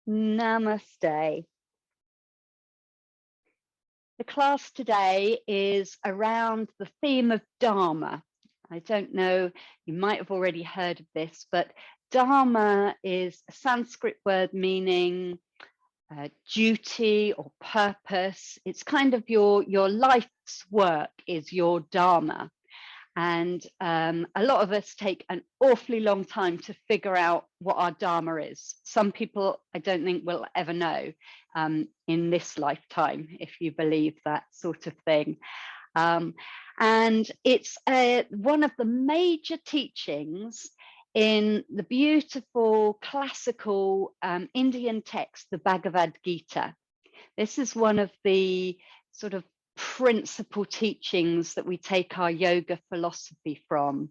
Namaste. The class today is around the theme of Dharma. I don't know, you might have already heard of this, but Dharma is a Sanskrit word meaning duty or purpose. It's kind of your life's work is your Dharma. And a lot of us take an awfully long time to figure out what our Dharma is. Some people, I don't think, will ever know in this lifetime, if you believe that sort of thing. And it's one of the major teachings in the beautiful classical Indian text, the Bhagavad Gita. This is one of the sort of principal teachings that we take our yoga philosophy from.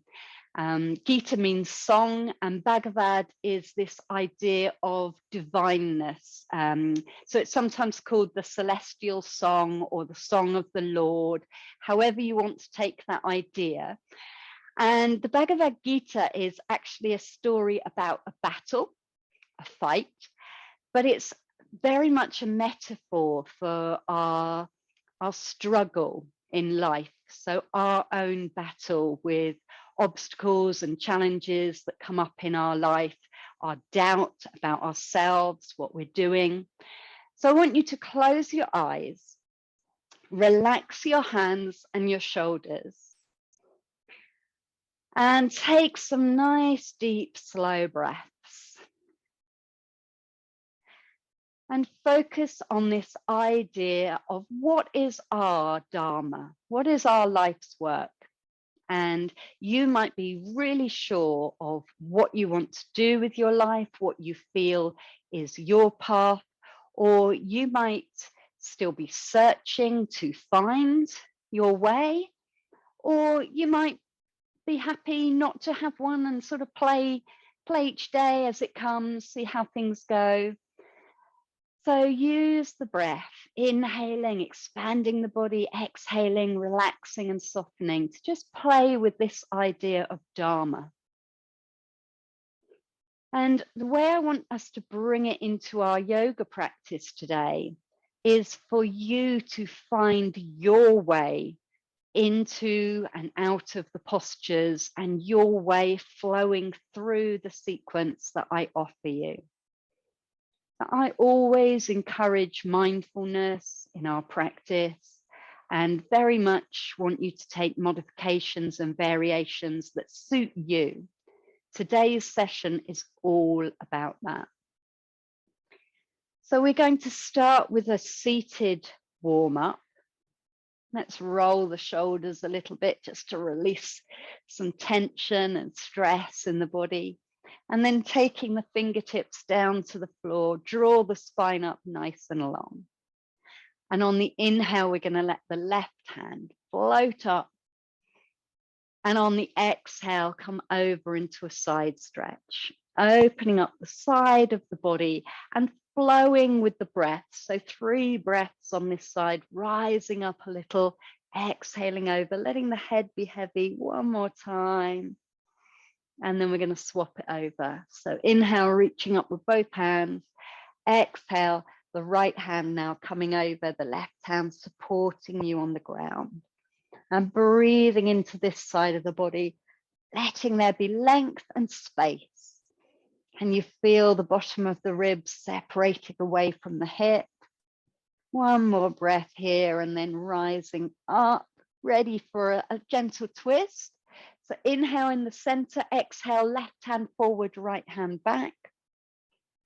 Gita means song, and Bhagavad is this idea of divineness. So it's sometimes called the celestial song or the song of the Lord, however you want to take that idea. And the Bhagavad Gita is actually a story about a battle, a fight, but it's very much a metaphor for our struggle in life. So our own battle with obstacles and challenges that come up in our life, our doubt about ourselves, what we're doing. So I want you to close your eyes, relax your hands and your shoulders, and take some nice, deep, slow breaths. And focus on this idea of what is our Dharma? What is our life's work? And you might be really sure of what you want to do with your life, what you feel is your path, or you might still be searching to find your way, or you might be happy not to have one and sort of play each day as it comes, see how things go. So use the breath, inhaling, expanding the body, exhaling, relaxing and softening to just play with this idea of Dharma. And the way I want us to bring it into our yoga practice today is for you to find your way into and out of the postures and your way flowing through the sequence that I offer you. I always encourage mindfulness in our practice and very much want you to take modifications and variations that suit you. Today's session is all about that. So we're going to start with a seated warm-up. Let's roll the shoulders a little bit just to release some tension and stress in the body. And then taking the fingertips down to the floor, draw the spine up nice and long. And on the inhale, we're going to let the left hand float up. And on the exhale, come over into a side stretch, opening up the side of the body and flowing with the breath. So 3 breaths on this side, rising up a little, exhaling over, letting the head be heavy. One more time. And then we're going to swap it over. So inhale, reaching up with both hands. Exhale, the right hand now coming over, the left hand supporting you on the ground. And breathing into this side of the body, letting there be length and space. Can you feel the bottom of the ribs separating away from the hip? One more breath here and then rising up, ready for a gentle twist. So inhale in the center, exhale, left hand forward, right hand back.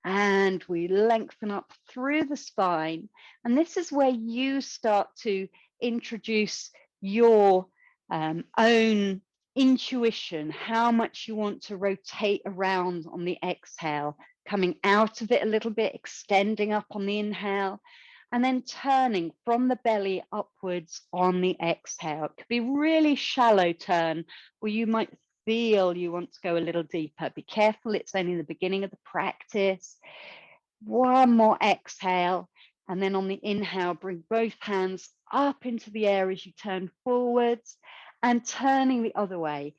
And we lengthen up through the spine. And this is where you start to introduce your own intuition, how much you want to rotate around on the exhale, coming out of it a little bit, extending up on the inhale, and then turning from the belly upwards on the exhale. It could be really shallow turn where you might feel you want to go a little deeper. Be careful, it's only the beginning of the practice. One more exhale, and then on the inhale, bring both hands up into the air as you turn forwards and turning the other way.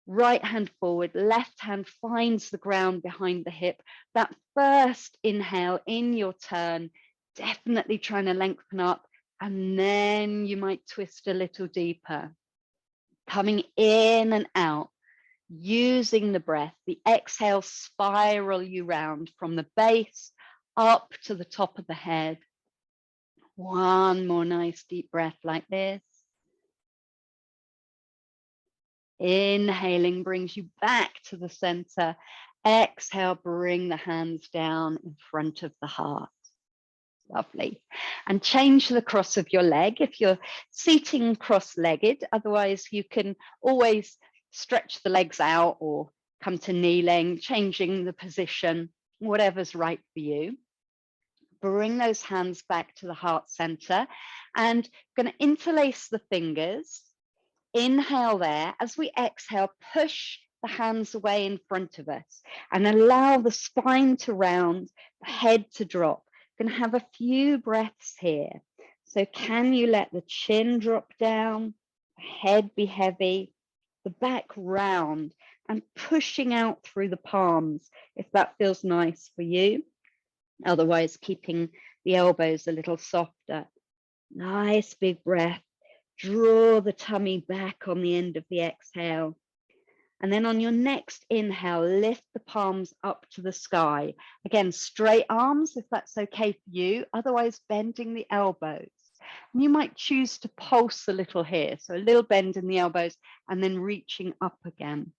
Right hand forward, left hand finds the ground behind the hip. That first inhale in your turn, definitely trying to lengthen up, and then you might twist a little deeper. Coming in and out, using the breath. The exhale spiral you round from the base up to the top of the head. One more nice deep breath like this. Inhaling brings you back to the center. Exhale, bring the hands down in front of the heart. Lovely. And change the cross of your leg if you're seating cross-legged. Otherwise, you can always stretch the legs out or come to kneeling, changing the position, whatever's right for you. Bring those hands back to the heart center and going to interlace the fingers. Inhale there. As we exhale, push the hands away in front of us and allow the spine to round, the head to drop. Going to have a few breaths here. So can you let the chin drop down, the head be heavy, the back round, and pushing out through the palms if that feels nice for you. Otherwise, keeping the elbows a little softer. Nice big breath. Draw the tummy back on the end of the exhale. And then on your next inhale, lift the palms up to the sky. Again, straight arms, if that's okay for you. Otherwise, bending the elbows. And you might choose to pulse a little here. So a little bend in the elbows and then reaching up again.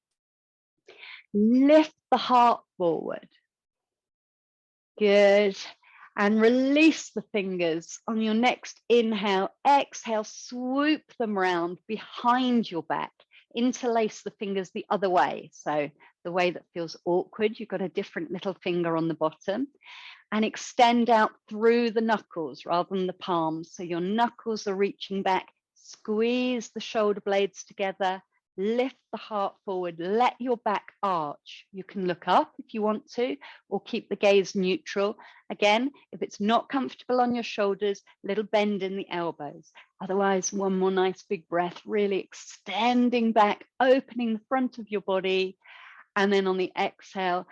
Lift the heart forward. Good. And release the fingers on your next inhale. Exhale, swoop them round behind your back. Interlace the fingers the other way. So the way that feels awkward, you've got a different little finger on the bottom. And extend out through the knuckles rather than the palms. So your knuckles are reaching back. Squeeze the shoulder blades together. Lift the heart forward, let your back arch. You can look up if you want to, or keep the gaze neutral. Again, if it's not comfortable on your shoulders, little bend in the elbows. Otherwise, one more nice big breath, really extending back, opening the front of your body. And then on the exhale,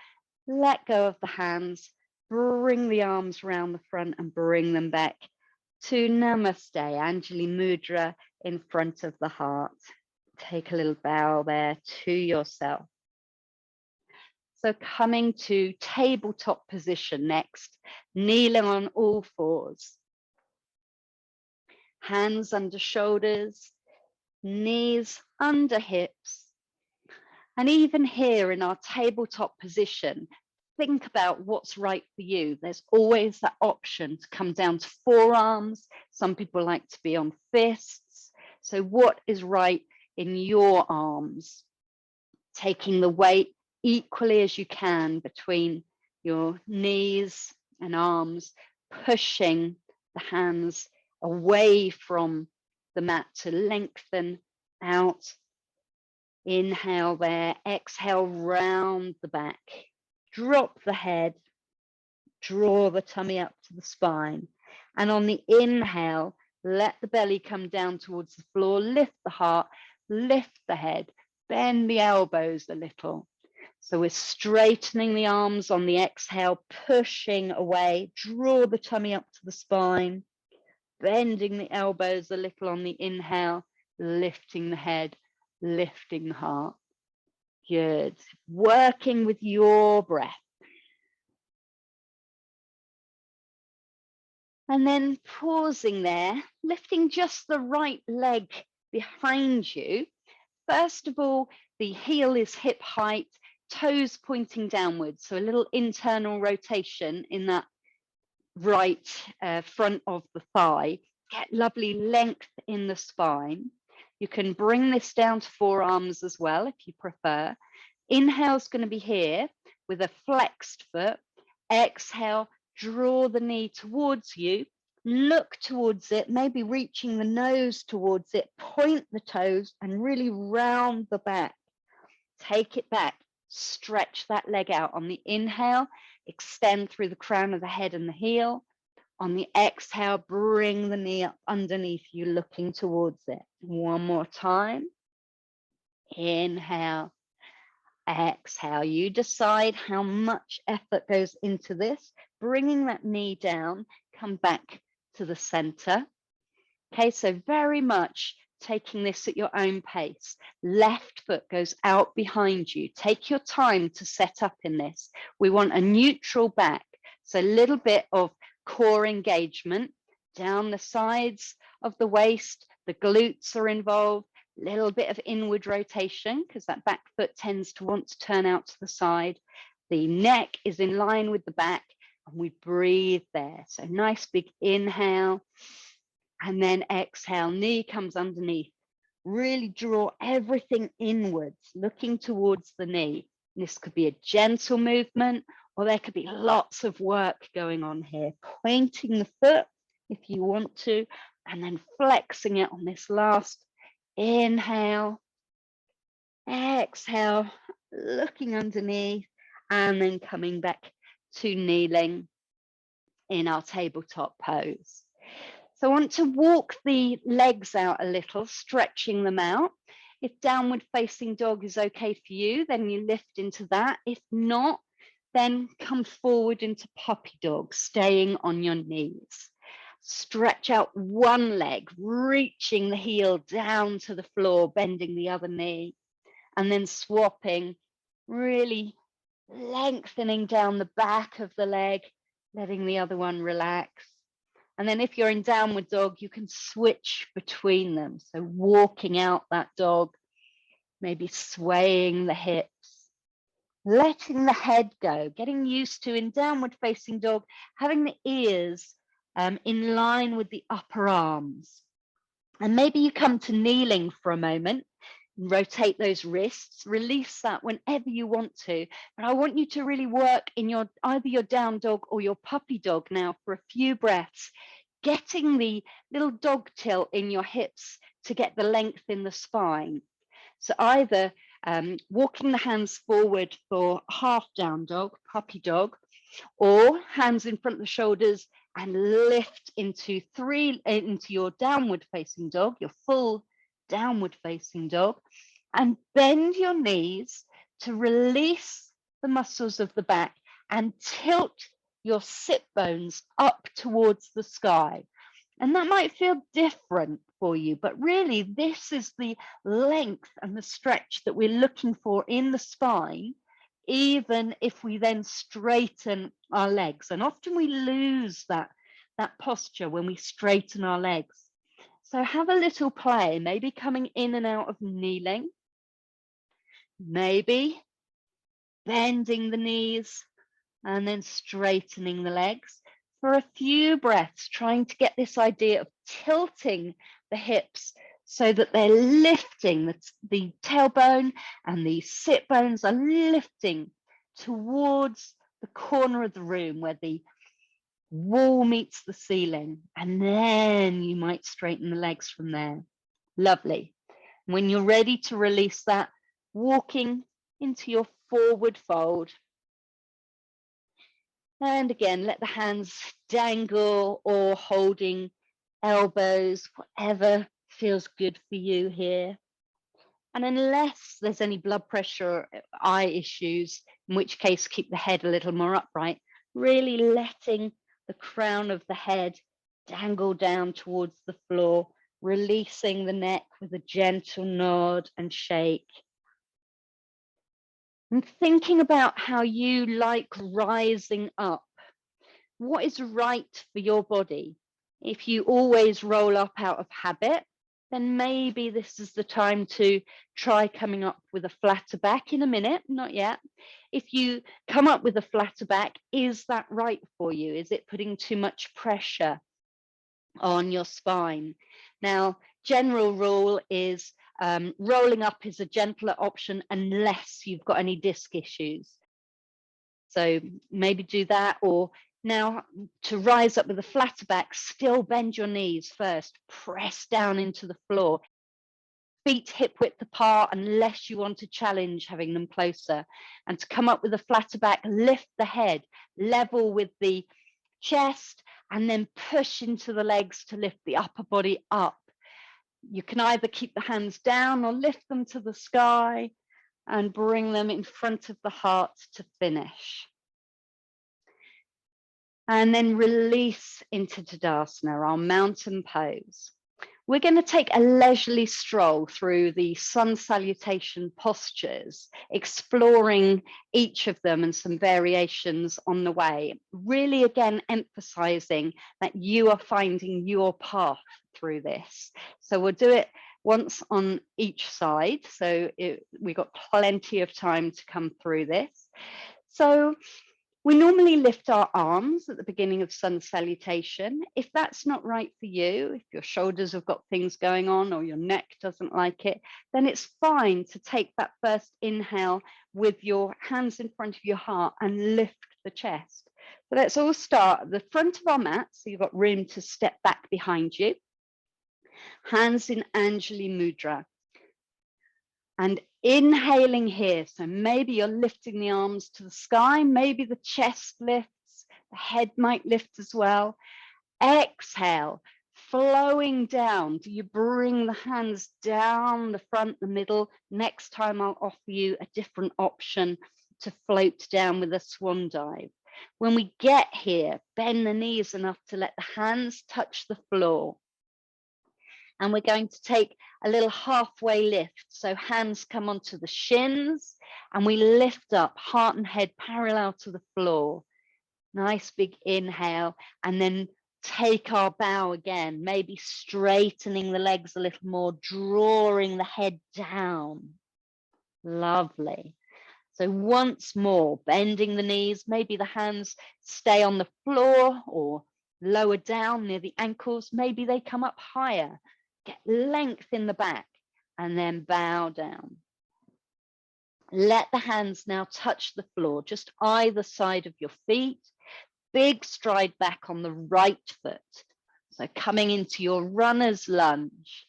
let go of the hands, bring the arms around the front and bring them back to Namaste, Anjali Mudra in front of the heart. Take a little bow there to yourself. So coming to tabletop position next, kneeling on all fours. Hands under shoulders, knees under hips. And even here in our tabletop position, think about what's right for you. There's always that option to come down to forearms. Some people like to be on fists. So what is right in your arms? Taking the weight equally as you can between your knees and arms, pushing the hands away from the mat to lengthen out. Inhale there, exhale round the back, drop the head, draw the tummy up to the spine. And on the inhale, let the belly come down towards the floor, lift the heart, lift the head, bend the elbows a little. So we're straightening the arms on the exhale, pushing away, draw the tummy up to the spine, bending the elbows a little on the inhale, lifting the head, lifting the heart. Good. Working with your breath. And then pausing there, lifting just the right leg behind you. First of all, the heel is hip height, toes pointing downwards. So a little internal rotation in that right front of the thigh. Get lovely length in the spine. You can bring this down to forearms as well if you prefer. Inhale's going to be here with a flexed foot. Exhale, draw the knee towards you. Look towards it, maybe reaching the nose towards it. Point the toes and really round the back. Take it back. Stretch that leg out. On the inhale, extend through the crown of the head and the heel. On the exhale, bring the knee up underneath you, looking towards it. One more time. Inhale, Exhale, you decide how much effort goes into this, bringing that knee down, come back to the center. Okay, so very much taking this at your own pace. Left foot goes out behind you. Take your time to set up in this. We want a neutral back, so a little bit of core engagement down the sides of the waist. The glutes are involved. Little bit of inward rotation because that back foot tends to want to turn out to the side. The neck is in line with the back and we breathe there. So nice big inhale and then exhale, knee comes underneath. Really draw everything inwards, looking towards the knee. This could be a gentle movement or there could be lots of work going on here. Pointing the foot if you want to and then flexing it on this last inhale, exhale, looking underneath, and then coming back to kneeling in our tabletop pose. So I want to walk the legs out a little, stretching them out. If downward facing dog is okay for you, then you lift into that. If not, then come forward into puppy dog, staying on your knees. Stretch out one leg, reaching the heel down to the floor, bending the other knee, and then swapping, really lengthening down the back of the leg, letting the other one relax. And then if you're in downward dog, you can switch between them. So walking out that dog, maybe swaying the hips, letting the head go, getting used to in downward facing dog, having the ears in line with the upper arms. And maybe you come to kneeling for a moment, rotate those wrists, release that whenever you want to. But I want you to really work in your either your down dog or your puppy dog now for a few breaths, getting the little dog tilt in your hips to get the length in the spine. So either walking the hands forward for half down dog, puppy dog, or hands in front of the shoulders and lift into your downward facing dog, your full downward facing dog, and bend your knees to release the muscles of the back and tilt your sit bones up towards the sky. And that might feel different for you, but really this is the length and the stretch that we're looking for in the spine, even if we then straighten our legs. And often we lose that posture when we straighten our legs. So have a little play, maybe coming in and out of kneeling, maybe bending the knees and then straightening the legs for a few breaths, trying to get this idea of tilting the hips so that they're lifting, the tailbone and the sit bones are lifting towards the corner of the room where the wall meets the ceiling, and then you might straighten the legs from there. Lovely. When you're ready to release that, walking into your forward fold. And again, let the hands dangle or holding elbows, whatever feels good for you here. And unless there's any blood pressure or eye issues, in which case keep the head a little more upright, really letting the crown of the head dangle down towards the floor, releasing the neck with a gentle nod and shake. And thinking about how you like rising up. What is right for your body? If you always roll up out of habit, then maybe this is the time to try coming up with a flatter back in a minute, not yet. If you come up with a flatter back, is that right for you? Is it putting too much pressure on your spine? Now, general rule is rolling up is a gentler option unless you've got any disc issues. So maybe do that, or now to rise up with a flatter back, still bend your knees first, press down into the floor, feet hip width apart unless you want to challenge having them closer. And to come up with a flatter back, lift the head level with the chest and then push into the legs to lift the upper body up. You can either keep the hands down or lift them to the sky and bring them in front of the heart to finish. And then release into Tadasana, our mountain pose. We're going to take a leisurely stroll through the sun salutation postures, exploring each of them and some variations on the way. Really, again, emphasizing that you are finding your path through this. So we'll do it once on each side. So we've got plenty of time to come through this. So we normally lift our arms at the beginning of sun salutation. If that's not right for you, if your shoulders have got things going on or your neck doesn't like it, then it's fine to take that first inhale with your hands in front of your heart and lift the chest. So let's all start at the front of our mat, so you've got room to step back behind you. Hands in Anjali Mudra. And inhaling here, so maybe you're lifting the arms to the sky, maybe the chest lifts, the head might lift as well. Exhale, flowing down. Do you bring the hands down the front, the middle? Next time I'll offer you a different option to float down with a swan dive. When we get here, bend the knees enough to let the hands touch the floor. And we're going to take a little halfway lift. So hands come onto the shins and we lift up, heart and head parallel to the floor. Nice big inhale, and then take our bow again, maybe straightening the legs a little more, drawing the head down. Lovely. So once more, bending the knees, maybe the hands stay on the floor or lower down near the ankles, maybe they come up higher. Get length in the back and then bow down. Let the hands now touch the floor, just either side of your feet. Big stride back on the right foot. So coming into your runner's lunge.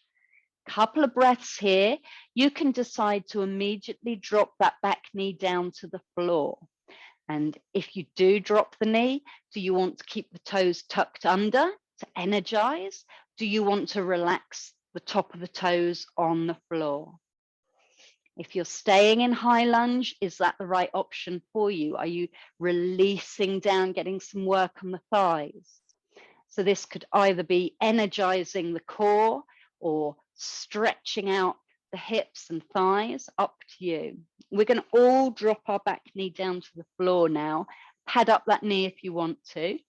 Couple of breaths here. You can decide to immediately drop that back knee down to the floor. And if you do drop the knee, do you want to keep the toes tucked under to energize? Do you want to relax the top of the toes on the floor? If you're staying in high lunge, is that the right option for you? Are you releasing down, getting some work on the thighs? So this could either be energizing the core or stretching out the hips and thighs, up to you. We're going to all drop our back knee down to the floor now. Pad up that knee if you want to.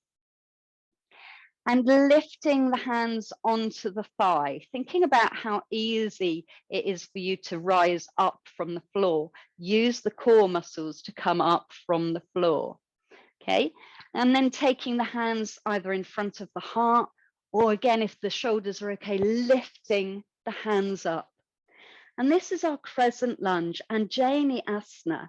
And lifting the hands onto the thigh, thinking about how easy it is for you to rise up from the floor. Use the core muscles to come up from the floor, okay? And then taking the hands either in front of the heart, or again, if the shoulders are okay, lifting the hands up. And this is our crescent lunge, Anjani Asana,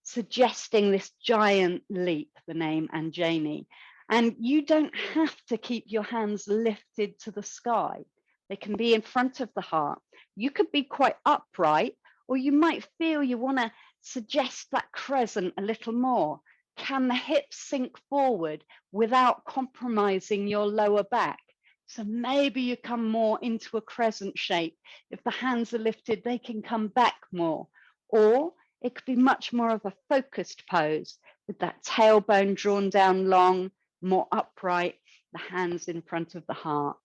suggesting this giant leap, the name Anjani. And you don't have to keep your hands lifted to the sky. They can be in front of the heart. You could be quite upright, or you might feel you want to suggest that crescent a little more. Can the hips sink forward without compromising your lower back? So maybe you come more into a crescent shape. If the hands are lifted, they can come back more. Or it could be much more of a focused pose with that tailbone drawn down long, more upright, the hands in front of the heart.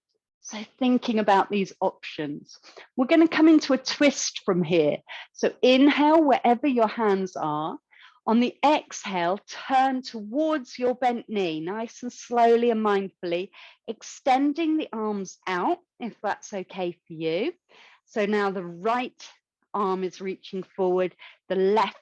So thinking about these options. We're going to come into a twist from here. So inhale wherever your hands are. On the exhale, turn towards your bent knee, nice and slowly and mindfully, extending the arms out, if that's okay for you. So now the right arm is reaching forward, the left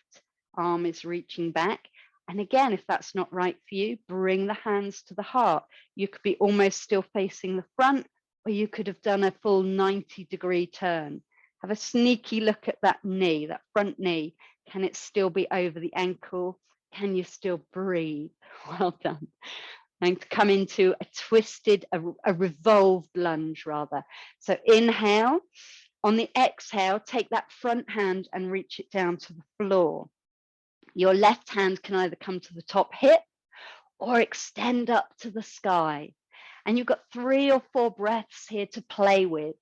arm is reaching back. And again, if that's not right for you, bring the hands to the heart. You could be almost still facing the front, or you could have done a full 90-degree turn. Have a sneaky look at that knee, that front knee. Can it still be over the ankle? Can you still breathe? Well done. I'm going to come into a twisted, a revolved lunge rather. So inhale. On the exhale, take that front hand and reach it down to the floor. Your left hand can either come to the top hip or extend up to the sky. And you've got 3 or 4 breaths here to play with.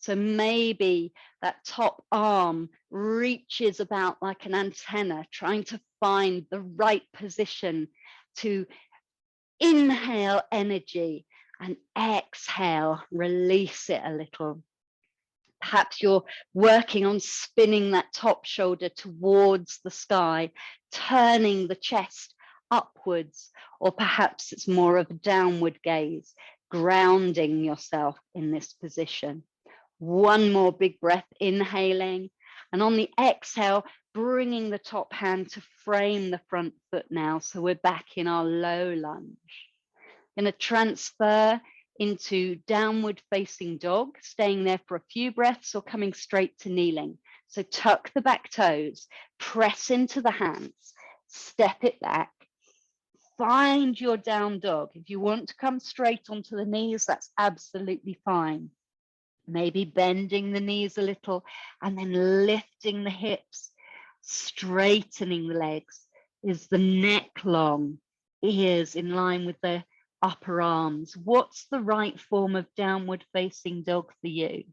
So maybe that top arm reaches about like an antenna, trying to find the right position to inhale energy and exhale, release it a little. Perhaps you're working on spinning that top shoulder towards the sky, turning the chest upwards, or perhaps it's more of a downward gaze, grounding yourself in this position. One more big breath, inhaling, and on the exhale, bringing the top hand to frame the front foot now. So we're back in our low lunge. Going to transfer into downward facing dog, staying there for a few breaths or coming straight to kneeling. So tuck the back toes, press into the hands, step it back, find your down dog. If you want to come straight onto the knees, that's absolutely fine. Maybe bending the knees a little and then lifting the hips, straightening the legs. Is the neck long? Ears in line with the upper arms. What's the right form of downward facing dog for you?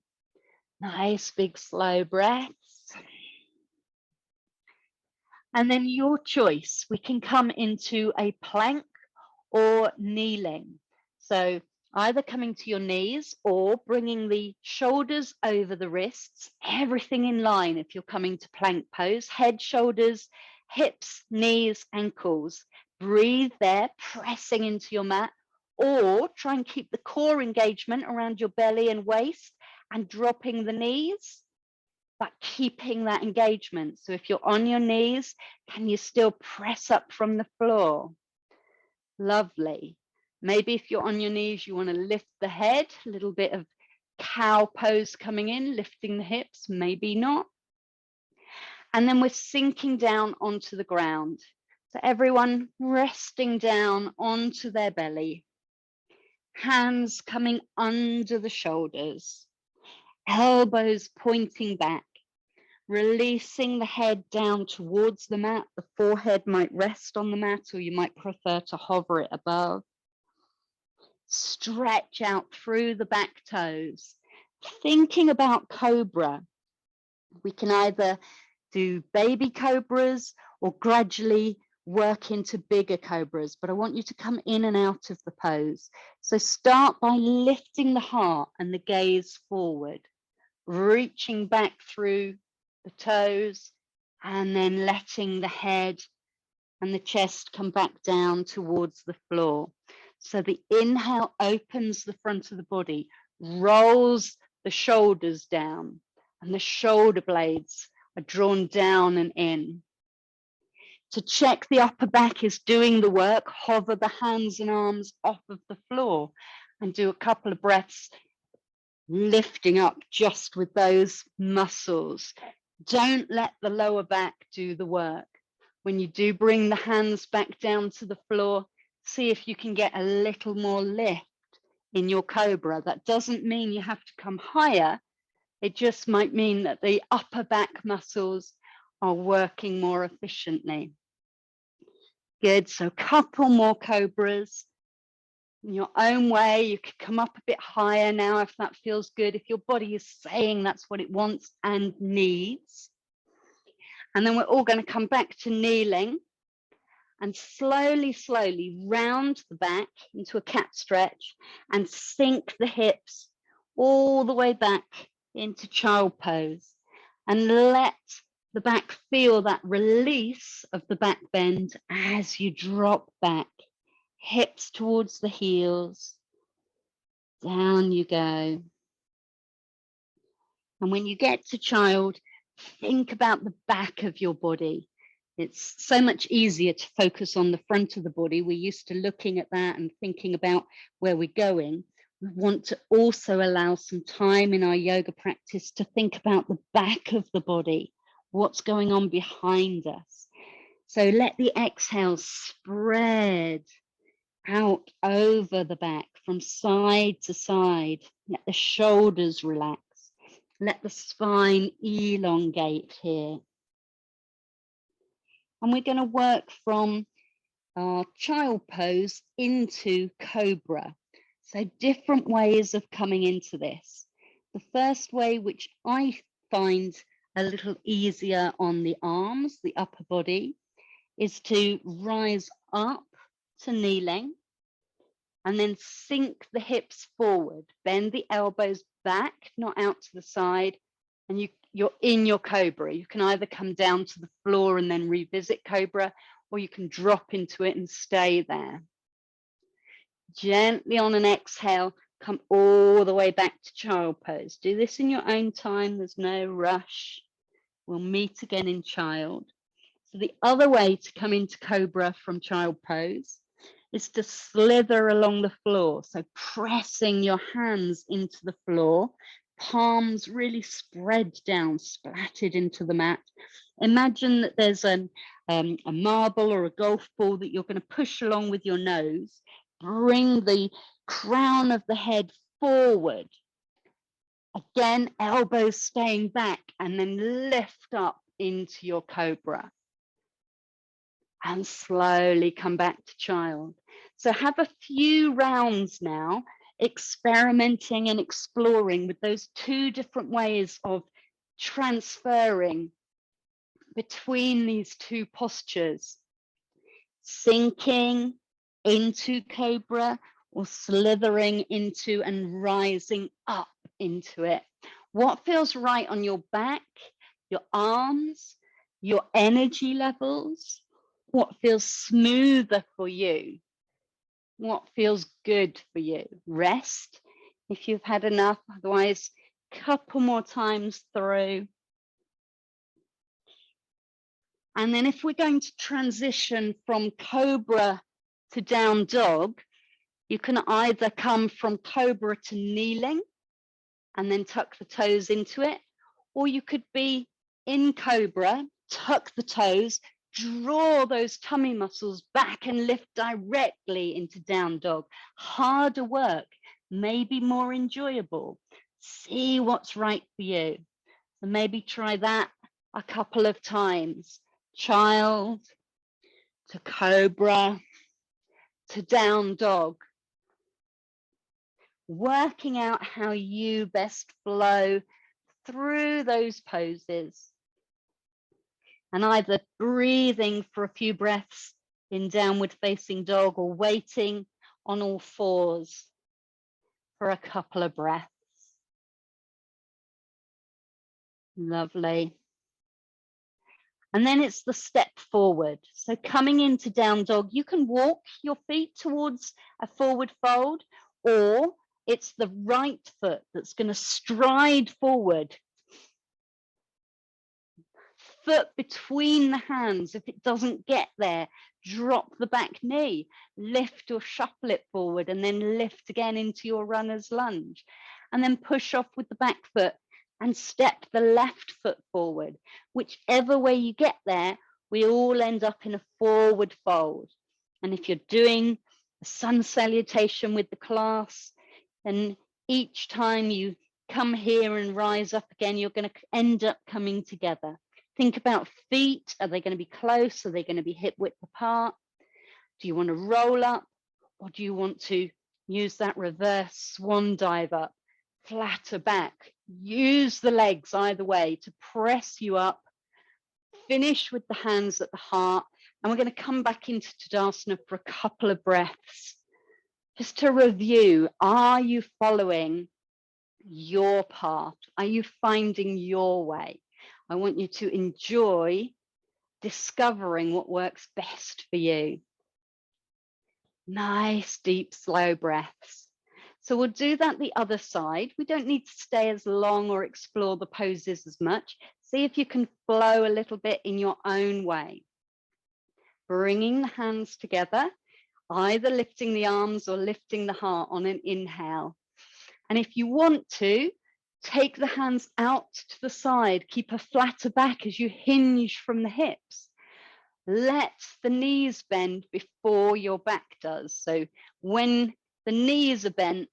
Nice big slow breaths. And then your choice. We can come into a plank or kneeling. So either coming to your knees or bringing the shoulders over the wrists, everything in line if you're coming to plank pose, head, shoulders, hips, knees, ankles. Breathe there, pressing into your mat, or try and keep the core engagement around your belly and waist and dropping the knees, but keeping that engagement. So if you're on your knees, can you still press up from the floor? Lovely. Maybe if you're on your knees, you want to lift the head, a little bit of cow pose coming in, lifting the hips, maybe not. And then we're sinking down onto the ground. So everyone resting down onto their belly, hands coming under the shoulders, elbows pointing back, releasing the head down towards the mat. The forehead might rest on the mat, or you might prefer to hover it above. Stretch out through the back toes. Thinking about cobra, we can either do baby cobras or gradually work into bigger cobras, but I want you to come in and out of the pose. So start by lifting the heart and the gaze forward, reaching back through the toes, and then letting the head and the chest come back down towards the floor. So the inhale opens the front of the body, rolls the shoulders down, and the shoulder blades are drawn down and in. To check the upper back is doing the work, hover the hands and arms off of the floor and do a couple of breaths, lifting up just with those muscles. Don't let the lower back do the work. When you do bring the hands back down to the floor, see if you can get a little more lift in your cobra. That doesn't mean you have to come higher. It just might mean that the upper back muscles are working more efficiently. Good, so a couple more cobras. In your own way, you could come up a bit higher now if that feels good, if your body is saying that's what it wants and needs. And then we're all going to come back to kneeling and slowly, slowly round the back into a cat stretch and sink the hips all the way back into child pose, and let the back feel that release of the back bend as you drop back, hips towards the heels, down you go. And when you get to child, think about the back of your body. It's so much easier to focus on the front of the body. We're used to looking at that and thinking about where we're going. We want to also allow some time in our yoga practice to think about the back of the body, what's going on behind us. So let the exhale spread out over the back from side to side. Let the shoulders relax. Let the spine elongate here. And we're going to work from our child pose into cobra. So different ways of coming into this. The first way, which I find a little easier on the arms, the upper body, is to rise up to kneeling and then sink the hips forward, bend the elbows back, not out to the side, and you're in your cobra. You can either come down to the floor and then revisit cobra, or you can drop into it and stay there. Gently on an exhale, come all the way back to child pose. Do this in your own time, there's no rush. We'll meet again in child. So the other way to come into cobra from child pose is to slither along the floor. So pressing your hands into the floor, palms really spread down, splatted into the mat. Imagine that there's a marble or a golf ball that you're going to push along with your nose. Bring the crown of the head forward. Again, elbows staying back, and then lift up into your cobra. And slowly come back to child. So have a few rounds now, experimenting and exploring with those two different ways of transferring between these two postures, sinking into cobra or slithering into and rising up into it. What feels right on your back, your arms, your energy levels? What feels smoother for you? What feels good for you? Rest if you've had enough, otherwise, couple more times through. And then if we're going to transition from cobra to down dog, you can either come from cobra to kneeling and then tuck the toes into it, or you could be in cobra, tuck the toes, draw those tummy muscles back and lift directly into down dog. Harder work, maybe more enjoyable. See what's right for you. So maybe try that a couple of times. Child to cobra to down dog. Working out how you best flow through those poses. And either breathing for a few breaths in downward facing dog or waiting on all fours for a couple of breaths. Lovely. And then it's the step forward. So coming into down dog, you can walk your feet towards a forward fold, or it's the right foot that's going to stride forward. Foot between the hands. If it doesn't get there, drop the back knee, lift or shuffle it forward, and then lift again into your runner's lunge. And then push off with the back foot and step the left foot forward. Whichever way you get there, we all end up in a forward fold. And if you're doing a sun salutation with the class, then each time you come here and rise up again, you're going to end up coming together. Think about feet. Are they going to be close? Are they going to be hip width apart? Do you want to roll up, or do you want to use that reverse swan dive up, flatter back? Use the legs either way to press you up. Finish with the hands at the heart. And we're going to come back into Tadasana for a couple of breaths. Just to review, are you following your path? Are you finding your way? I want you to enjoy discovering what works best for you. Nice, deep, slow breaths. So we'll do that the other side. We don't need to stay as long or explore the poses as much. See if you can flow a little bit in your own way. Bringing the hands together, either lifting the arms or lifting the heart on an inhale. And if you want to, take the hands out to the side, keep a flatter back as you hinge from the hips. Let the knees bend before your back does. So when the knees are bent,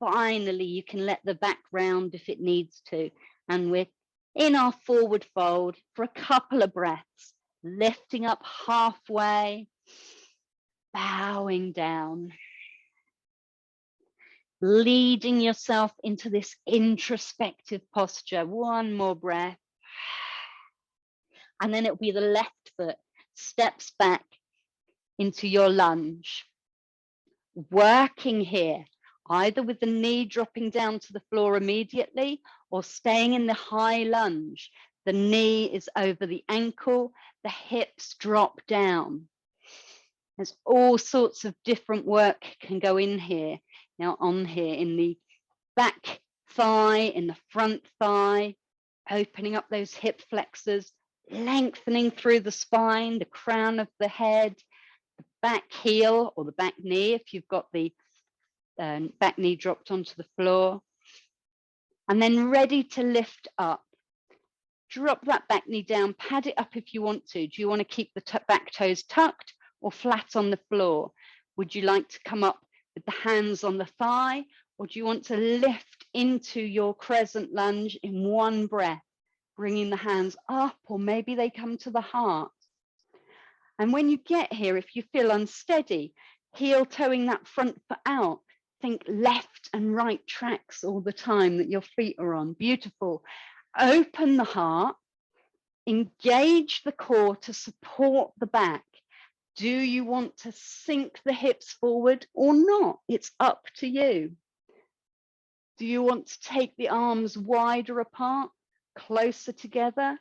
finally you can let the back round if it needs to. And we're in our forward fold for a couple of breaths, lifting up halfway, bowing down. leading yourself into this introspective posture. One more breath. And then it'll be the left foot steps back into your lunge. Working here, either with the knee dropping down to the floor immediately or staying in the high lunge. The knee is over the ankle, the hips drop down. There's all sorts of different work can go in here. Now on here in the back thigh, in the front thigh, opening up those hip flexors, lengthening through the spine, the crown of the head, the back heel or the back knee if you've got the back knee dropped onto the floor. And then ready to lift up. Drop that back knee down, pad it up if you want to. Do you want to keep the back toes tucked or flat on the floor? Would you like to come up with the hands on the thigh, or do you want to lift into your crescent lunge in one breath, bringing the hands up, or maybe they come to the heart? And when you get here, if you feel unsteady, heel toeing that front foot out, think left and right tracks all the time that your feet are on. Beautiful. Open the heart, engage the core to support the back. Do you want to sink the hips forward or not? It's up to you. Do you want to take the arms wider apart, closer together,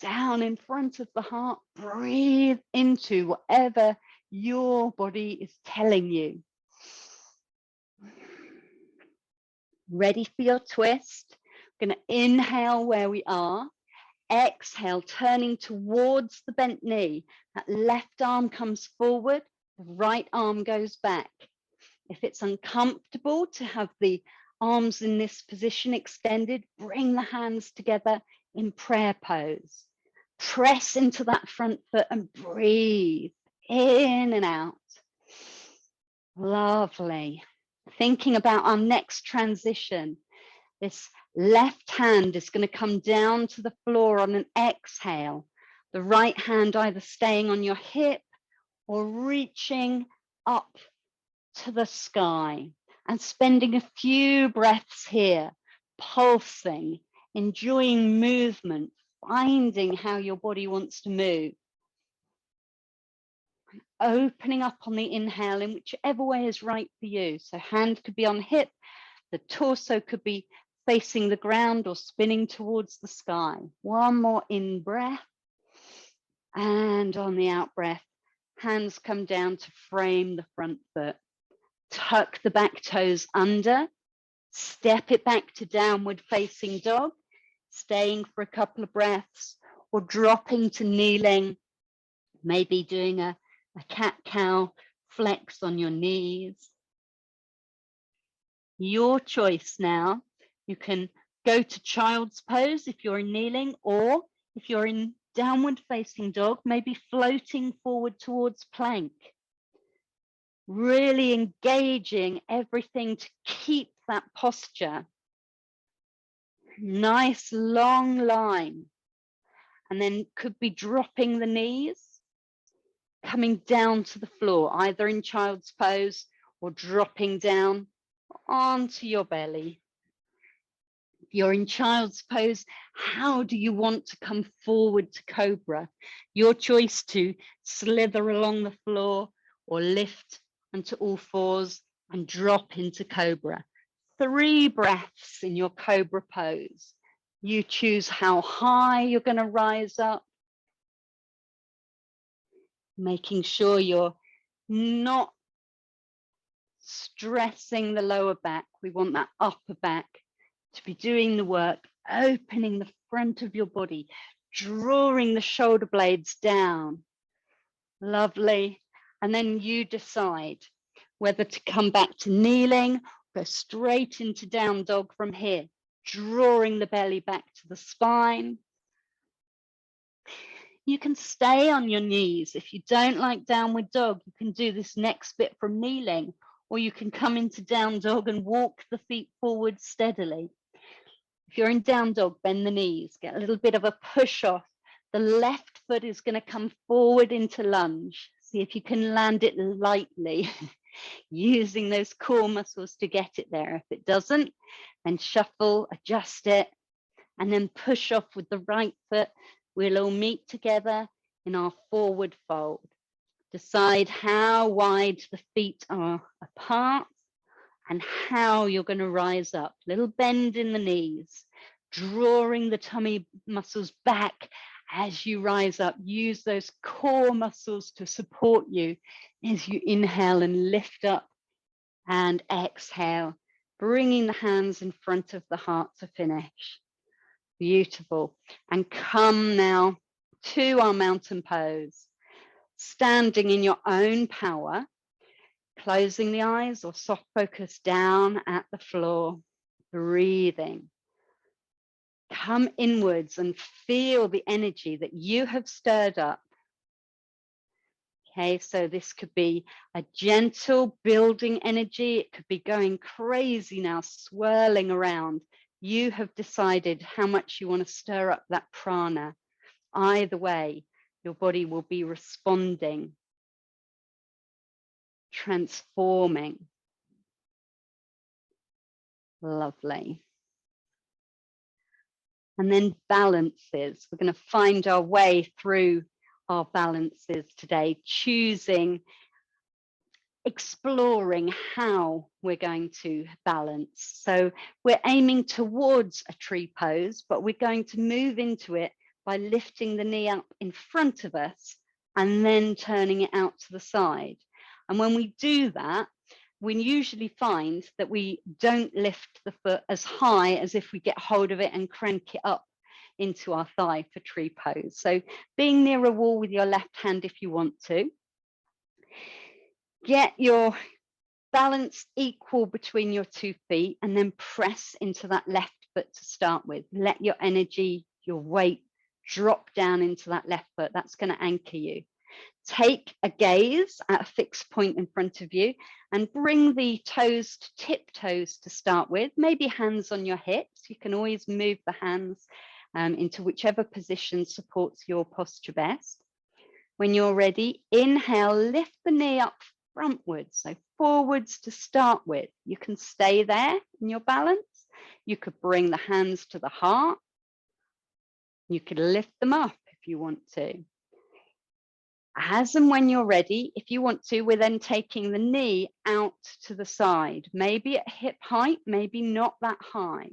down in front of the heart? Breathe into whatever your body is telling you. Ready for your twist? Going to inhale where we are. Exhale, turning towards the bent knee. That left arm comes forward, the right arm goes back. If it's uncomfortable to have the arms in this position extended, bring the hands together in prayer pose. Press into that front foot and breathe in and out. Lovely. Thinking about our next transition. This left hand is going to come down to the floor on an exhale. The right hand either staying on your hip or reaching up to the sky, and spending a few breaths here, pulsing, enjoying movement, finding how your body wants to move. Opening up on the inhale in whichever way is right for you. So hand could be on hip, the torso could be facing the ground or spinning towards the sky. One more in breath. And on the out breath, hands come down to frame the front foot. Tuck the back toes under. Step it back to downward facing dog, staying for a couple of breaths or dropping to kneeling, maybe doing a cat-cow flex on your knees. Your choice now. You can go to child's pose if you're kneeling, or if you're in downward facing dog, maybe floating forward towards plank. Really engaging everything to keep that posture. Nice long line. And then could be dropping the knees, coming down to the floor, either in child's pose or dropping down onto your belly. If you're in child's pose, how do you want to come forward to cobra? Your choice to slither along the floor or lift onto all fours and drop into cobra. 3 breaths in your cobra pose. You choose how high you're going to rise up, making sure you're not stressing the lower back. We want that upper back to be doing the work, opening the front of your body, drawing the shoulder blades down. Lovely. And then you decide whether to come back to kneeling, go straight into down dog from here, drawing the belly back to the spine. You can stay on your knees. If you don't like downward dog, you can do this next bit from kneeling, or you can come into down dog and walk the feet forward steadily. If you're in down dog, bend the knees, get a little bit of a push off. The left foot is going to come forward into lunge. See if you can land it lightly. using those core muscles to get it there. If it doesn't, then shuffle, adjust it, and then push off with the right foot. We'll all meet together in our forward fold. Decide how wide the feet are apart and how you're going to rise up. Little bend in the knees, drawing the tummy muscles back as you rise up. Use those core muscles to support you as you inhale and lift up, and exhale, bringing the hands in front of the heart to finish. Beautiful. And come now to our mountain pose, standing in your own power, closing the eyes or soft focus down at the floor, breathing. Come inwards and feel the energy that you have stirred up. Okay, so this could be a gentle building energy. It could be going crazy now, swirling around. You have decided how much you want to stir up that prana. Either way, your body will be responding, transforming. Lovely. And then balances. We're going to find our way through our balances today, exploring how we're going to balance. So we're aiming towards a tree pose, but we're going to move into it by lifting the knee up in front of us and then turning it out to the side. And when we do that, we usually find that we don't lift the foot as high as if we get hold of it and crank it up into our thigh for tree pose. So being near a wall with your left hand if you want to. Get your balance equal between your 2 feet and then press into that left foot to start with. Let your energy, your weight drop down into that left foot. That's going to anchor you. Take a gaze at a fixed point in front of you and bring the toes to tip toes to start with. Maybe hands on your hips. You can always move the hands into whichever position supports your posture best. When you're ready, inhale, lift the knee up frontwards, so forwards to start with. You can stay there in your balance. You could bring the hands to the heart. You could lift them up if you want to. As and when you're ready, if you want to, we're then taking the knee out to the side, maybe at hip height, maybe not that high.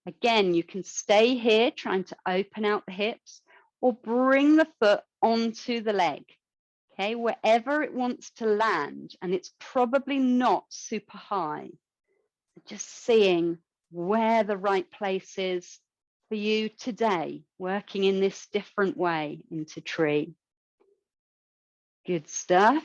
Again, you can stay here trying to open out the hips or bring the foot onto the leg, okay, wherever it wants to land, and it's probably not super high. Just seeing where the right place is for you today, working in this different way into tree. Good stuff.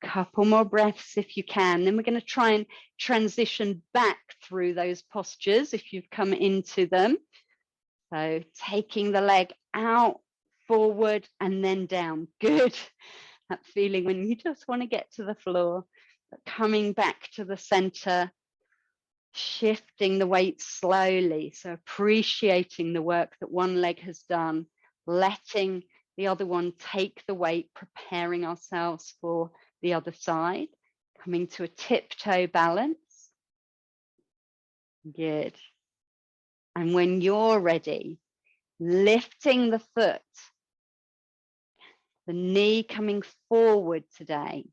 A couple more breaths if you can. Then we're going to try and transition back through those postures if you've come into them. So taking the leg out, forward, and then down. Good. That feeling when you just want to get to the floor, but coming back to the center, shifting the weight slowly. So appreciating the work that one leg has done, letting the other one take the weight, preparing ourselves for the other side, coming to a tiptoe balance. Good. And when you're ready, lifting the foot, the knee coming forward today,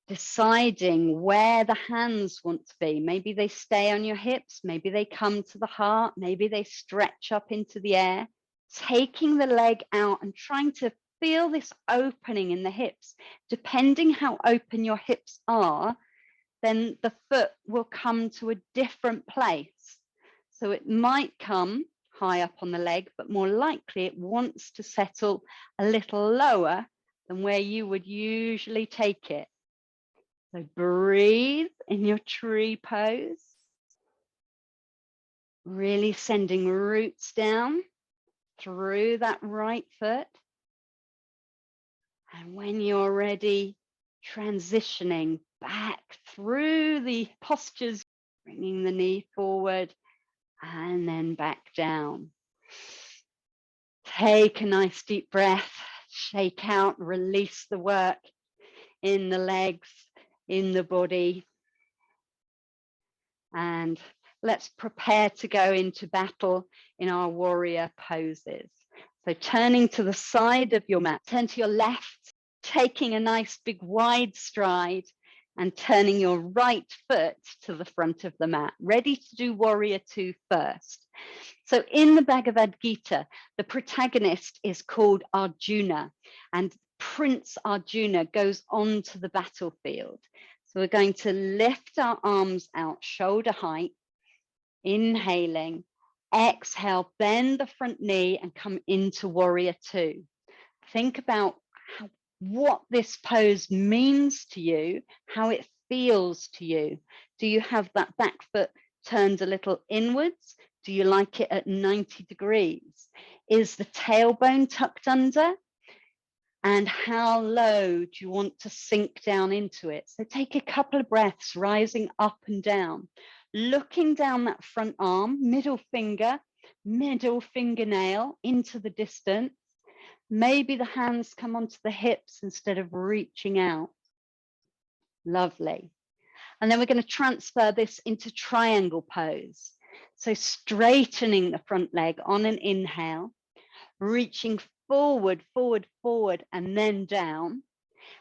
deciding where the hands want to be. Maybe they stay on your hips, maybe they come to the heart, maybe they stretch up into the air. Taking the leg out and trying to feel this opening in the hips. Depending how open your hips are, then the foot will come to a different place. So it might come high up on the leg, but more likely it wants to settle a little lower than where you would usually take it. So breathe in your tree pose. Really sending roots down through that right foot. And when you're ready, transitioning back through the postures, bringing the knee forward and then back down. Take a nice deep breath, shake out, release the work. in the legs, in the body. And let's prepare to go into battle in our warrior poses. So turning to the side of your mat, turn to your left, taking a nice big wide stride and turning your right foot to the front of the mat, ready to do warrior two first. So in the Bhagavad Gita, the protagonist is called Arjuna, and Prince Arjuna goes onto the battlefield. So we're going to lift our arms out shoulder height, inhaling, exhale, bend the front knee and come into warrior two. Think about what this pose means to you, how it feels to you. Do you have that back foot turned a little inwards? Do you like it at 90 degrees? Is the tailbone tucked under? And how low do you want to sink down into it? So take a couple of breaths, rising up and down, looking down that front arm, middle fingernail into the distance. Maybe the hands come onto the hips instead of reaching out. Lovely. And then we're going to transfer this into triangle pose. So straightening the front leg on an inhale, reaching forward, forward, forward, and then down.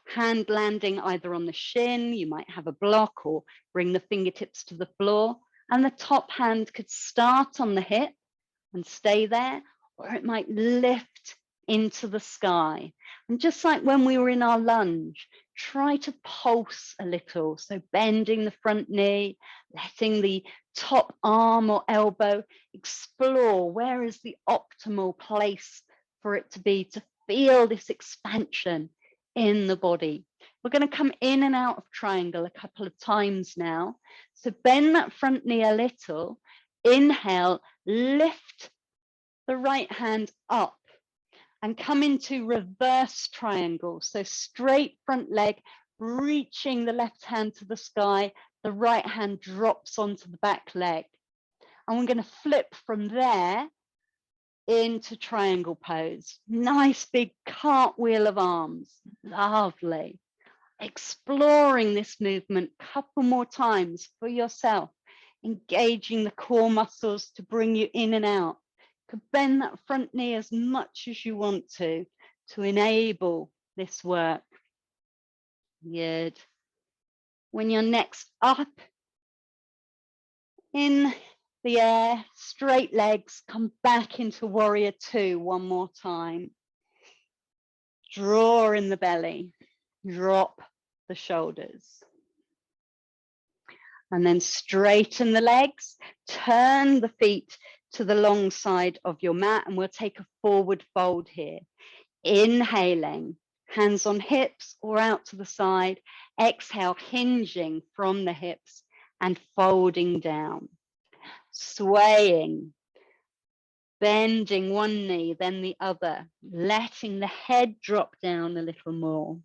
Hand landing either on the shin, you might have a block, or bring the fingertips to the floor. And the top hand could start on the hip and stay there, or it might lift into the sky. And just like when we were in our lunge, try to pulse a little. So bending the front knee, letting the top arm or elbow explore where is the optimal place for it to be, to feel this expansion in the body. We're going to come in and out of triangle a couple of times now. So bend that front knee a little, inhale, lift the right hand up and come into reverse triangle. So straight front leg, reaching the left hand to the sky, the right hand drops onto the back leg. And we're going to flip from there into triangle pose. Nice big cartwheel of arms. Lovely. Exploring this movement a couple more times for yourself, engaging the core muscles to bring you in and out. You could bend that front knee as much as you want to enable this work. Good. When you're next up in the air, straight legs, come back into warrior two one more time. Draw in the belly, drop the shoulders. And then straighten the legs, turn the feet to the long side of your mat, and we'll take a forward fold here. Inhaling, hands on hips or out to the side. Exhale, hinging from the hips and folding down. Swaying, bending one knee, then the other, letting the head drop down a little more.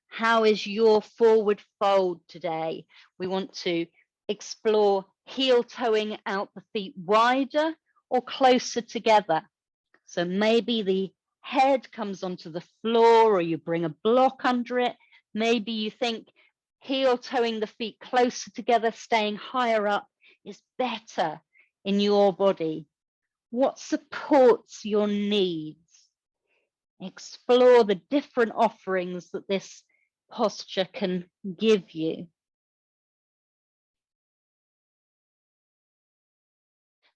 How is your forward fold today? We want to explore heel toeing out the feet wider or closer together. So maybe the head comes onto the floor or you bring a block under it. Maybe you think heel toeing the feet closer together, staying higher up is better in your body. What supports your needs? Explore the different offerings that this posture can give you.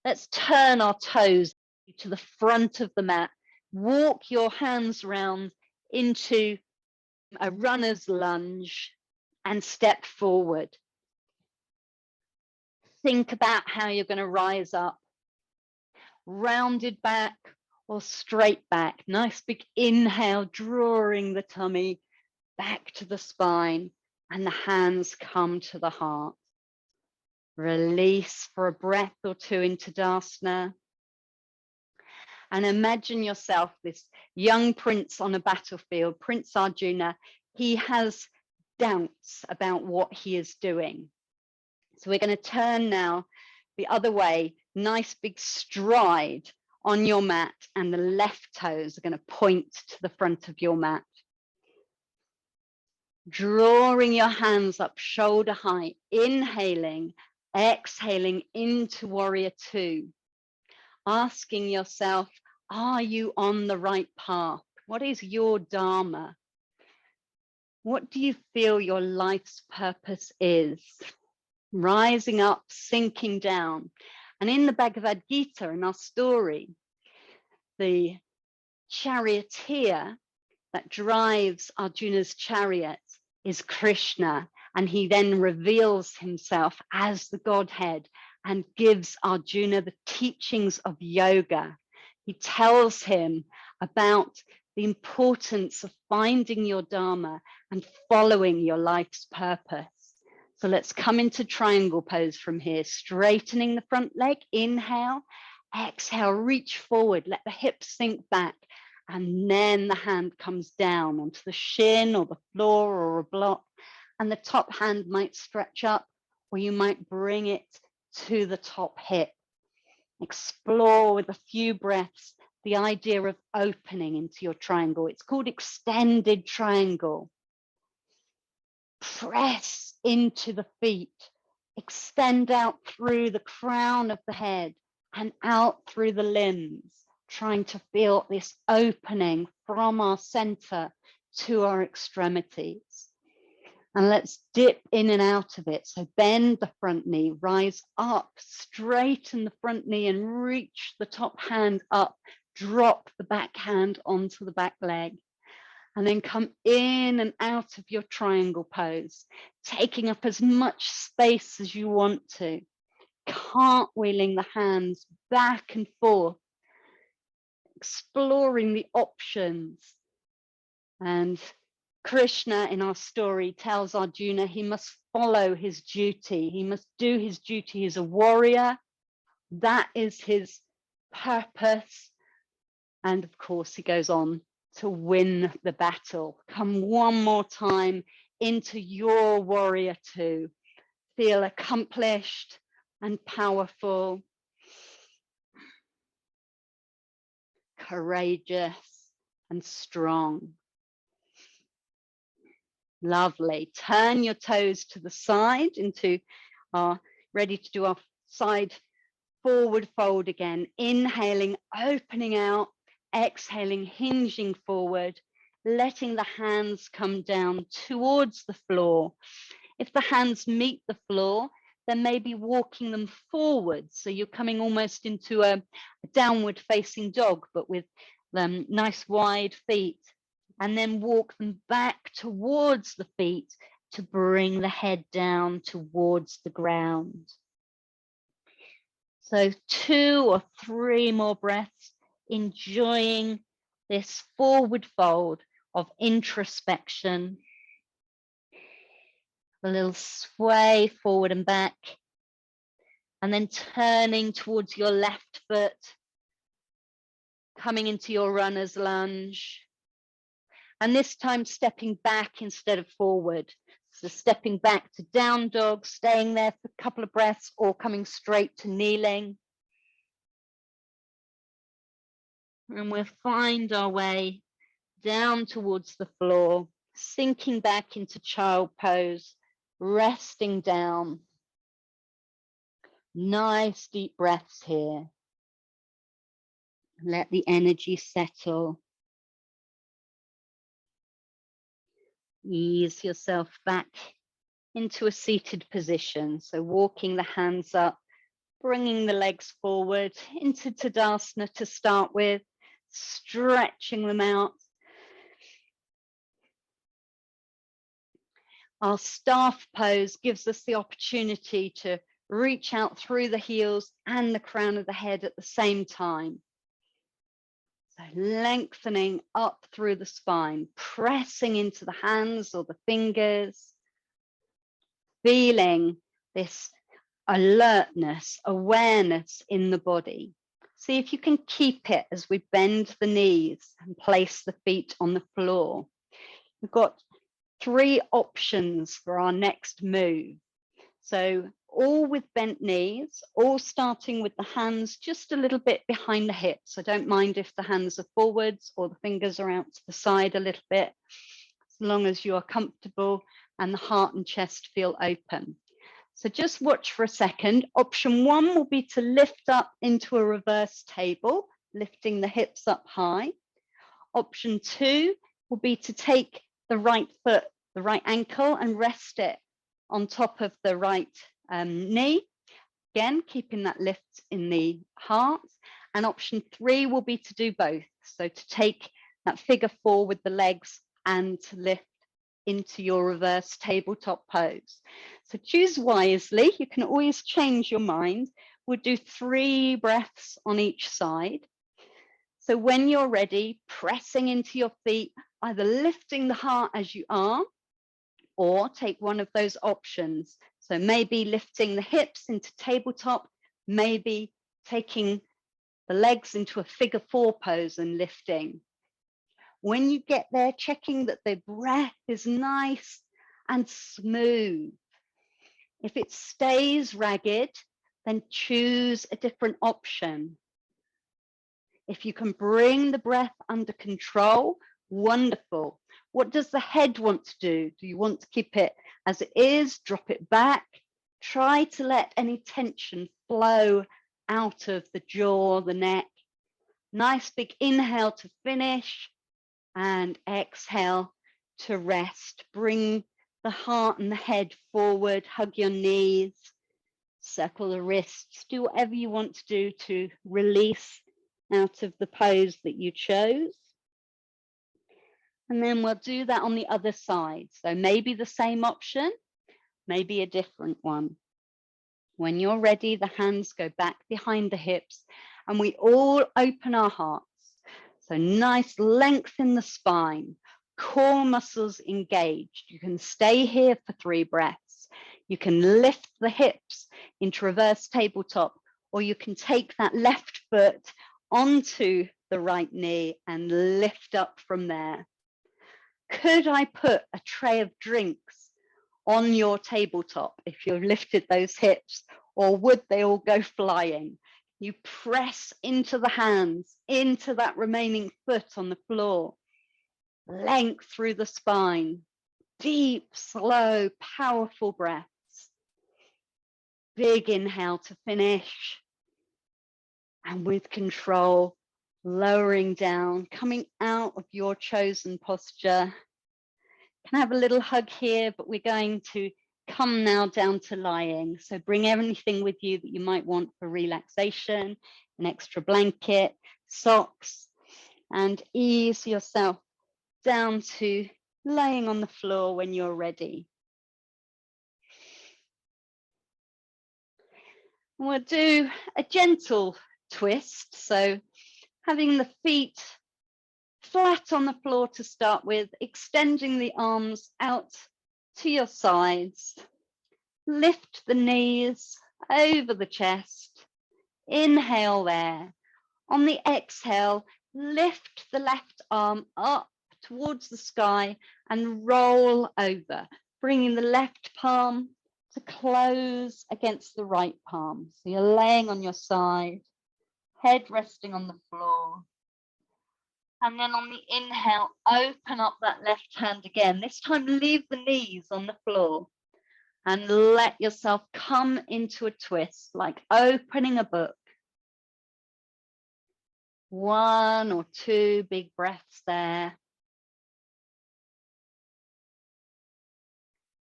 Let's turn our toes to the front of the mat. Walk your hands round into a runner's lunge and step forward. Think about how you're going to rise up. Rounded back or straight back. Nice big inhale, drawing the tummy back to the spine, and the hands come to the heart. Release for a breath or two into Tadasana. And imagine yourself this young prince on a battlefield, Prince Arjuna. He has doubts about what he is doing. So we're going to turn now the other way, nice big stride on your mat, and the left toes are going to point to the front of your mat. Drawing your hands up shoulder height, inhaling, exhaling into warrior two. Asking yourself, are you on the right path? What is your Dharma? What do you feel your life's purpose is? Rising up, sinking down. And in the Bhagavad Gita, in our story, the charioteer that drives Arjuna's chariot is Krishna, and he then reveals himself as the Godhead and gives Arjuna the teachings of yoga. He tells him about the importance of finding your Dharma and following your life's purpose. So let's come into triangle pose from here, straightening the front leg, inhale, exhale, reach forward, let the hips sink back, and then the hand comes down onto the shin or the floor or a block, and the top hand might stretch up, or you might bring it to the top hip. Explore with a few breaths the idea of opening into your triangle. It's called extended triangle. Press into the feet, extend out through the crown of the head and out through the limbs, trying to feel this opening from our center to our extremities. And let's dip in and out of it. So bend the front knee, rise up, straighten the front knee and reach the top hand up, drop the back hand onto the back leg. And then come in and out of your triangle pose, taking up as much space as you want to, cartwheeling the hands back and forth, exploring the options. And Krishna in our story tells Arjuna he must follow his duty. He must do his duty as a warrior. That is his purpose. And of course, he goes on to win the battle. Come one more time into your warrior two. Feel accomplished and powerful, courageous and strong. Lovely. Turn your toes to the side into our, ready to do our side forward fold again. Inhaling, opening out, exhaling, hinging forward, letting the hands come down towards the floor. If the hands meet the floor, then maybe walking them forward. So you're coming almost into a downward facing dog, but with nice wide feet. And then walk them back towards the feet to bring the head down towards the ground. So 2 or 3 more breaths, enjoying this forward fold of introspection. A little sway forward and back, and then turning towards your left foot, coming into your runner's lunge. And this time stepping back instead of forward. So stepping back to down dog, staying there for a couple of breaths, or coming straight to kneeling. And we'll find our way down towards the floor, sinking back into child pose, resting down. Nice deep breaths here. Let the energy settle. Ease yourself back into a seated position. So walking the hands up, bringing the legs forward into Tadasana to start with, stretching them out. Our staff pose gives us the opportunity to reach out through the heels and the crown of the head at the same time. So lengthening up through the spine, pressing into the hands or the fingers, feeling this alertness, awareness in the body. See if you can keep it as we bend the knees and place the feet on the floor. We've got 3 options for our next move. So all with bent knees, all starting with the hands just a little bit behind the hips. I don't mind if the hands are forwards or the fingers are out to the side a little bit. long as you are comfortable and the heart and chest feel open. So just watch for a second. Option 1 will be to lift up into a reverse table, lifting the hips up high. Option 2 will be to take the right foot, the right ankle, and rest it on top of the right knee. Again, keeping that lift in the heart. And option 3 will be to do both. So to take that figure 4 with the legs and to lift into your reverse tabletop pose. So choose wisely. You can always change your mind. We'll do 3 breaths on each side. So when you're ready, pressing into your feet, either lifting the heart as you are, or take one of those options. So maybe lifting the hips into tabletop, maybe taking the legs into a figure 4 pose and lifting. When you get there, checking that the breath is nice and smooth. If it stays ragged, then choose a different option. If you can bring the breath under control, wonderful. What does the head want to do? Do you want to keep it as it is? Drop it back. Try to let any tension flow out of the jaw, the neck. Nice big inhale to finish and exhale to rest. Bring the heart and the head forward, hug your knees, circle the wrists, do whatever you want to do to release out of the pose that you chose. And then we'll do that on the other side. So maybe the same option, maybe a different one. When you're ready, the hands go back behind the hips and we all open our hearts. So nice length in the spine, core muscles engaged. You can stay here for 3 breaths. You can lift the hips into reverse tabletop, or you can take that left foot onto the right knee and lift up from there. Could I put a tray of drinks on your tabletop if you've lifted those hips, or would they all go flying? You press into the hands, into that remaining foot on the floor. Length through the spine. Deep, slow, powerful breaths. Big inhale to finish. And with control, lowering down, coming out of your chosen posture. Can I have a little hug here, but we're going to come now down to lying. So bring everything with you that you might want for relaxation, an extra blanket, socks, and ease yourself down to laying on the floor when you're ready. We'll do a gentle twist. So having the feet flat on the floor to start with, extending the arms out to your sides. Lift the knees over the chest. Inhale there. On the exhale, lift the left arm up towards the sky and roll over, bringing the left palm to close against the right palm. So you're laying on your side, head resting on the floor. And then on the inhale, open up that left hand again. This time, leave the knees on the floor and let yourself come into a twist, like opening a book. 1 or 2 big breaths there.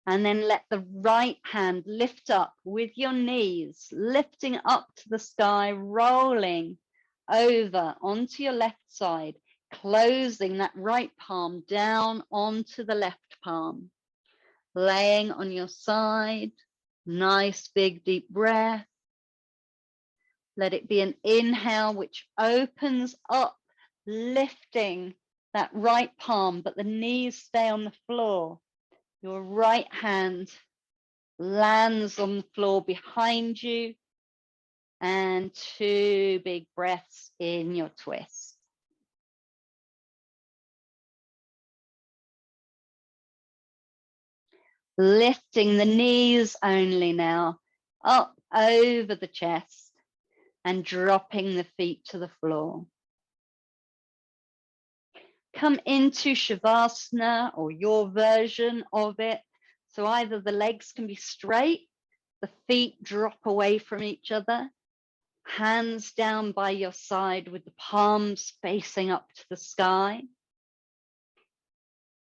And then let the right hand lift up with your knees, lifting up to the sky, rolling over onto your left side. Closing that right palm down onto the left palm, laying on your side. Nice big deep breath. Let it be an inhale which opens up, lifting that right palm, but the knees stay on the floor. Your right hand lands on the floor behind you, and 2 big breaths in your twist. Lifting the knees only now, up over the chest and dropping the feet to the floor. come into Shavasana or your version of it. So either the legs can be straight, the feet drop away from each other, hands down by your side with the palms facing up to the sky.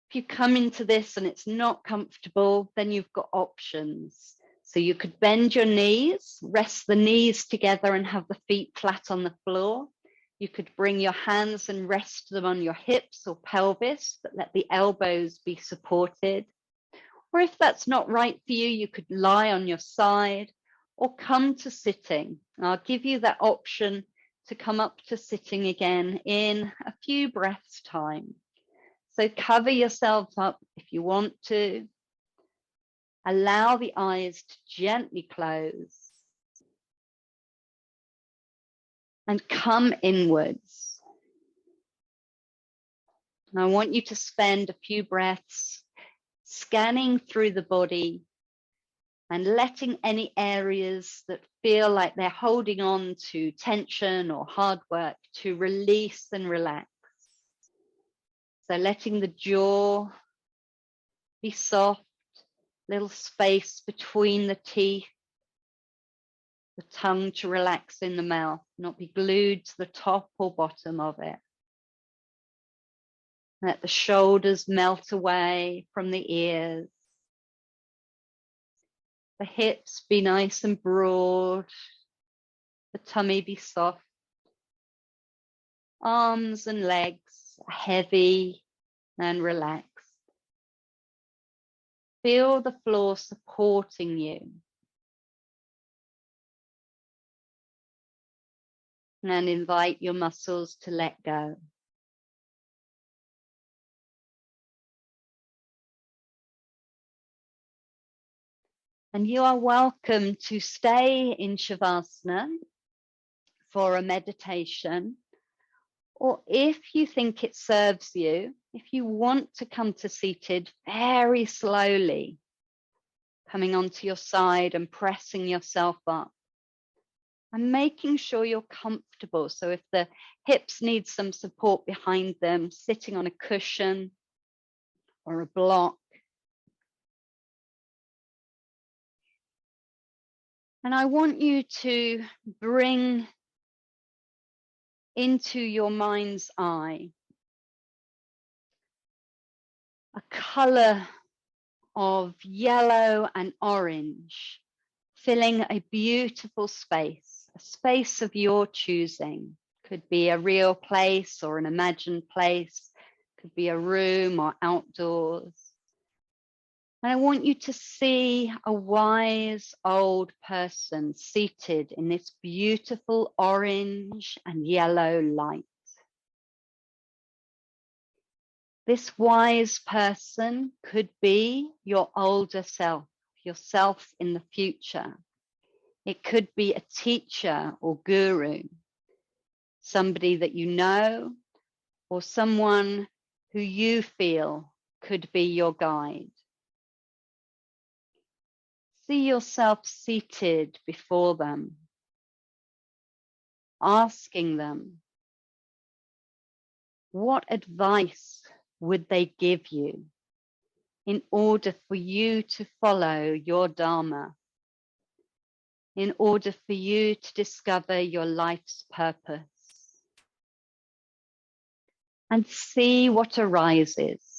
If you come into this and it's not comfortable, then you've got options. So you could bend your knees, rest the knees together and have the feet flat on the floor. You could bring your hands and rest them on your hips or pelvis, but let the elbows be supported. Or if that's not right for you, you could lie on your side or come to sitting. I'll give you that option to come up to sitting again in a few breaths' time. So cover yourself up if you want to. Allow the eyes to gently close and come inwards. And I want you to spend a few breaths scanning through the body and letting any areas that feel like they're holding on to tension or hard work to release and relax. So letting the jaw be soft, little space between the teeth, the tongue to relax in the mouth, not be glued to the top or bottom of it. Let the shoulders melt away from the ears. The hips be nice and broad. The tummy be soft. Arms and legs are heavy and relaxed. Feel the floor supporting you. And invite your muscles to let go. And you are welcome to stay in Shavasana for a meditation, or if you think it serves you, if you want to come to seated very slowly, coming onto your side and pressing yourself up and making sure you're comfortable. So if the hips need some support behind them, sitting on a cushion or a block. And I want you to bring into your mind's eye a color of yellow and orange, filling a beautiful space, a space of your choosing. Could be a real place or an imagined place, could be a room or outdoors. And I want you to see a wise old person seated in this beautiful orange and yellow light. This wise person could be your older self, yourself in the future. It could be a teacher or guru, somebody that you know, or someone who you feel could be your guide. See yourself seated before them, asking them, what advice would they give you in order for you to follow your Dharma, in order for you to discover your life's purpose? And see what arises.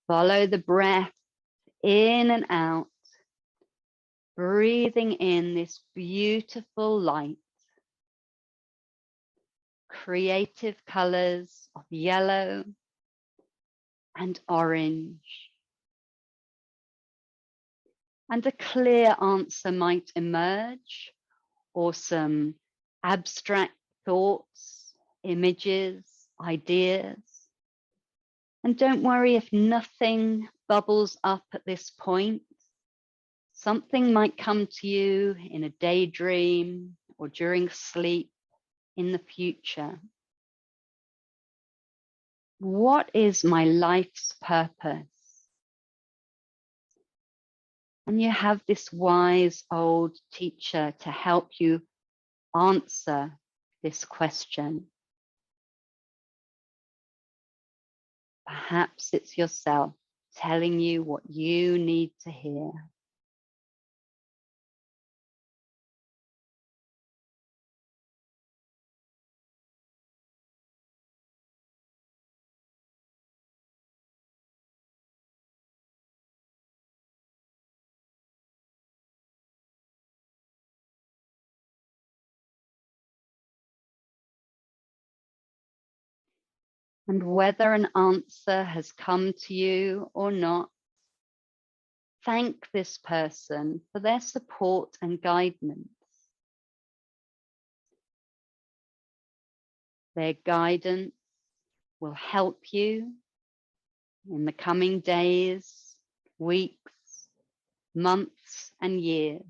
Follow the breath in and out, breathing in this beautiful light, creative colors of yellow and orange. And a clear answer might emerge, or some abstract thoughts, images, ideas. And don't worry if nothing bubbles up at this point. Something might come to you in a daydream or during sleep in the future. What is my life's purpose? And you have this wise old teacher to help you answer this question. Perhaps it's yourself telling you what you need to hear. And whether an answer has come to you or not, thank this person for their support and guidance. Their guidance will help you in the coming days, weeks, months, and years.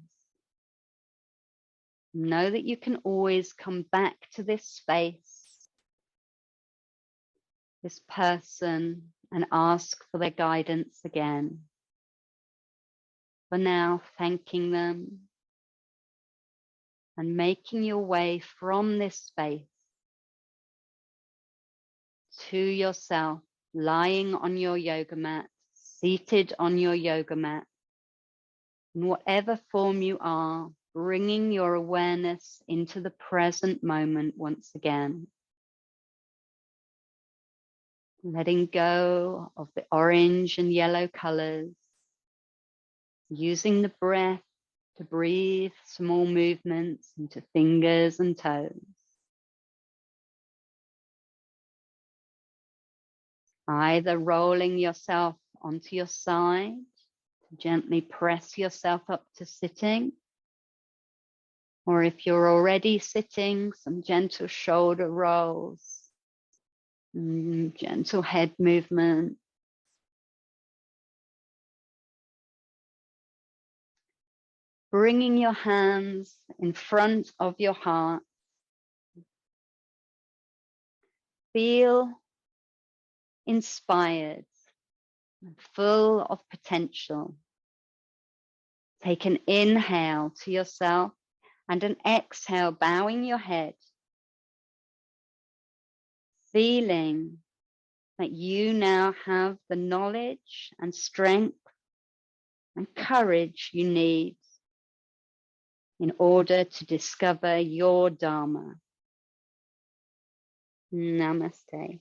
Know that you can always come back to this space, this person, and ask for their guidance again. For now, thanking them and making your way from this space to yourself, lying on your yoga mat, seated on your yoga mat, in whatever form you are, bringing your awareness into the present moment once again. Letting go of the orange and yellow colors, using the breath to breathe small movements into fingers and toes. Either rolling yourself onto your side to gently press yourself up to sitting, or if you're already sitting, some gentle shoulder rolls, gentle head movement. Bringing your hands in front of your heart. Feel inspired and full of potential. Take an inhale to yourself and an exhale, bowing your head. Feeling that you now have the knowledge and strength and courage you need in order to discover your Dharma. Namaste.